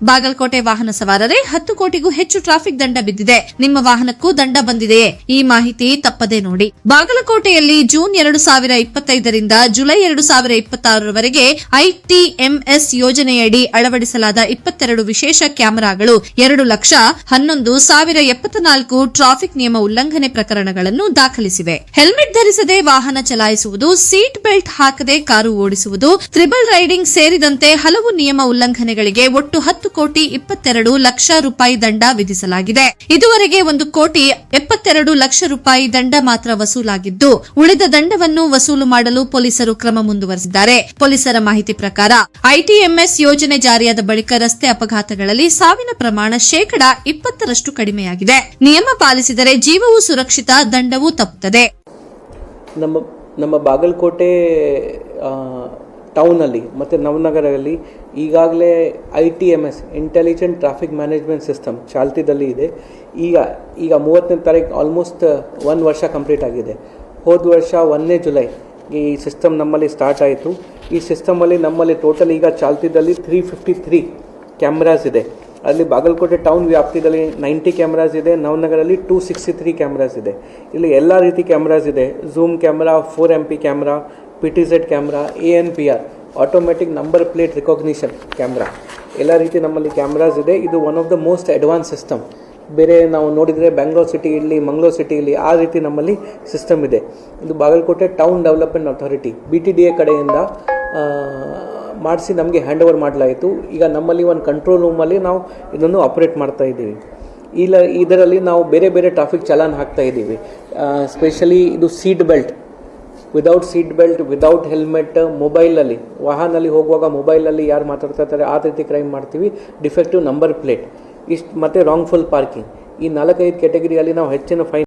ಬಾಗಲಕೋಟೆ ವಾಹನ ಸವಾರರೇ 10 ಕೋಟಿಗೂ ಹೆಚ್ಚು ಟ್ರಾಫಿಕ್ ದಂಡ ಬಿದ್ದಿದೆ. ನಿಮ್ಮ ವಾಹನಕ್ಕೂ ದಂಡ ಬಂದಿದೆಯೇ? ಈ ಮಾಹಿತಿ ತಪ್ಪದೇ ನೋಡಿ. ಬಾಗಲಕೋಟೆಯಲ್ಲಿ ಜೂನ್ 2025ರಿಂದ ಜುಲೈ 2026ರವರೆಗೆ ಐಟಿಎಂಎಸ್ ಯೋಜನೆಯಡಿ ಅಳವಡಿಸಲಾದ 22 ವಿಶೇಷ ಕ್ಯಾಮೆರಾಗಳು 2,11,074 ಟ್ರಾಫಿಕ್ ನಿಯಮ ಉಲ್ಲಂಘನೆ ಪ್ರಕರಣಗಳನ್ನು ದಾಖಲಿಸಿವೆ. ಹೆಲ್ಮೆಟ್ ಧರಿಸದೆ ವಾಹನ ಚಲಾಯಿಸುವುದು, ಸೀಟ್ ಬೆಲ್ಟ್ ಹಾಕದೆ ಕಾರು ಓಡಿಸುವುದು, ತ್ರಿಬಲ್ ರೈಡಿಂಗ್ ಸೇರಿದಂತೆ ಹಲವು ನಿಯಮ ಉಲ್ಲಂಘನೆಗಳಿಗೆ ಒಟ್ಟು 10 ಕೋಟಿ 22 ಲಕ್ಷ ರೂಪಾಯಿ ದಂಡ ವಿಧಿಸಲಾಗಿದೆ. ಇದುವರೆಗೆ 1 ಕೋಟಿ 72 ಲಕ್ಷ ರೂಪಾಯಿ ದಂಡ ಮಾತ್ರ ವಸೂಲಾಗಿದ್ದು, ಉಳಿದ ದಂಡವನ್ನು ವಸೂಲು ಮಾಡಲು ಪೊಲೀಸರು ಕ್ರಮ ಮುಂದುವರೆಸಿದ್ದಾರೆ. ಪೊಲೀಸರ ಮಾಹಿತಿ ಪ್ರಕಾರ ಐಟಿಎಂಎಸ್ ಯೋಜನೆ ಜಾರಿಯಾದ ಬಳಿಕ ರಸ್ತೆ ಅಪಘಾತಗಳಲ್ಲಿ ಸಾವಿನ ಪ್ರಮಾಣ 20% ಕಡಿಮೆಯಾಗಿದೆ. ನಿಯಮ ಪಾಲಿಸಿದರೆ ಜೀವವು ಸುರಕ್ಷಿತ, ದಂಡವೂ ತಪ್ಪುತ್ತದೆ. ನಮ್ಮ ಬಾಗಲಕೋಟೆ ಟೌನಲ್ಲಿ ಮತ್ತು ನವನಗರದಲ್ಲಿ ಈಗಾಗಲೇ ITMS intelligent traffic management system ಚಾಲ್ತಿದಲ್ಲಿ ಇದೆ. ಈಗ 30ನೇ ತಾರೀಕು ಆಲ್ಮೋಸ್ಟ್ 1 ವರ್ಷ ಕಂಪ್ಲೀಟ್ ಆಗಿದೆ. ಹೋದ ವರ್ಷ 1ನೇ ಜುಲೈ ಈ ಸಿಸ್ಟಮ್ ನಮ್ಮಲ್ಲಿ ಸ್ಟಾರ್ಟ್ ಆಯಿತು. ಈ ಸಿಸ್ಟಮಲ್ಲಿ ನಮ್ಮಲ್ಲಿ ಟೋಟಲ್ ಈಗ ಚಾಲ್ತಿದಲ್ಲಿ 353 ಕ್ಯಾಮ್ರಾಸ್ ಇದೆ. ಅಲ್ಲಿ ಬಾಗಲಕೋಟೆ ಟೌನ್ ವ್ಯಾಪ್ತಿಯಲ್ಲಿ 90 ಕ್ಯಾಮ್ರಾಸ್ ಇದೆ. ನವನಗರಲ್ಲಿ 263 ಕ್ಯಾಮ್ರಾಸ್ ಇದೆ. ಇಲ್ಲಿ ಎಲ್ಲ ರೀತಿ ಕ್ಯಾಮ್ರಾಸ್ ಇದೆ. Zoom camera, 4MP camera, PTZ camera, ANPR automatic number plate recognition camera, ಎಲ್ಲ ರೀತಿ ನಮ್ಮಲ್ಲಿ ಕ್ಯಾಮ್ರಾಸ್ ಇದೆ. ಇದು one of the most advance system. ಬೇರೆ ನಾವು ನೋಡಿದರೆ ಬೆಂಗಳೂರು ಸಿಟಿ ಇರಲಿ, ಮಂಗಳೂರು ಸಿಟಿ ಇರಲಿ, ಆ ರೀತಿ ನಮ್ಮಲ್ಲಿ ಸಿಸ್ಟಮ್ ಇದೆ. ಇದು Bagalkot town development authority BTDA ಕಡೆಯಿಂದ ಮಾಡಿಸಿ ನಮಗೆ ಹ್ಯಾಂಡ್ ಓವರ್ ಮಾಡಲಾಯಿತು. ಈಗ ನಮ್ಮಲ್ಲಿ ಒಂದು ಕಂಟ್ರೋಲ್ ರೂಮಲ್ಲಿ ನಾವು ಇದನ್ನು ಆಪರೇಟ್ ಮಾಡ್ತಾ ಇದ್ದೀವಿ. ಇದರಲ್ಲಿ ನಾವು ಬೇರೆ ಬೇರೆ ಟ್ರಾಫಿಕ್ ಚಲಾನ್ ಹಾಕ್ತಾ ಇದ್ದೀವಿ. ಸ್ಪೆಷಲಿ ಇದು seat belt, without seat belt, without helmet, ಮೊಬೈಲಲ್ಲಿ ವಾಹನಲ್ಲಿ ಹೋಗುವಾಗ ಮೊಬೈಲಲ್ಲಿ ಯಾರು ಮಾತಾಡ್ತಾ ಇರ್ತಾರೆ ಆ ರೀತಿ ಕ್ರೈಮ್ ಮಾಡ್ತೀವಿ. ಡಿಫೆಕ್ಟಿವ್ ನಂಬರ್ ಪ್ಲೇಟ್ ಮತ್ತು ರಾಂಗ್ಫುಲ್ ಪಾರ್ಕಿಂಗ್, ಈ 4-5 ಕ್ಯಾಟಗರಿಯಲ್ಲಿ ನಾವು ಹೆಚ್ಚಿನ ಫೈನ್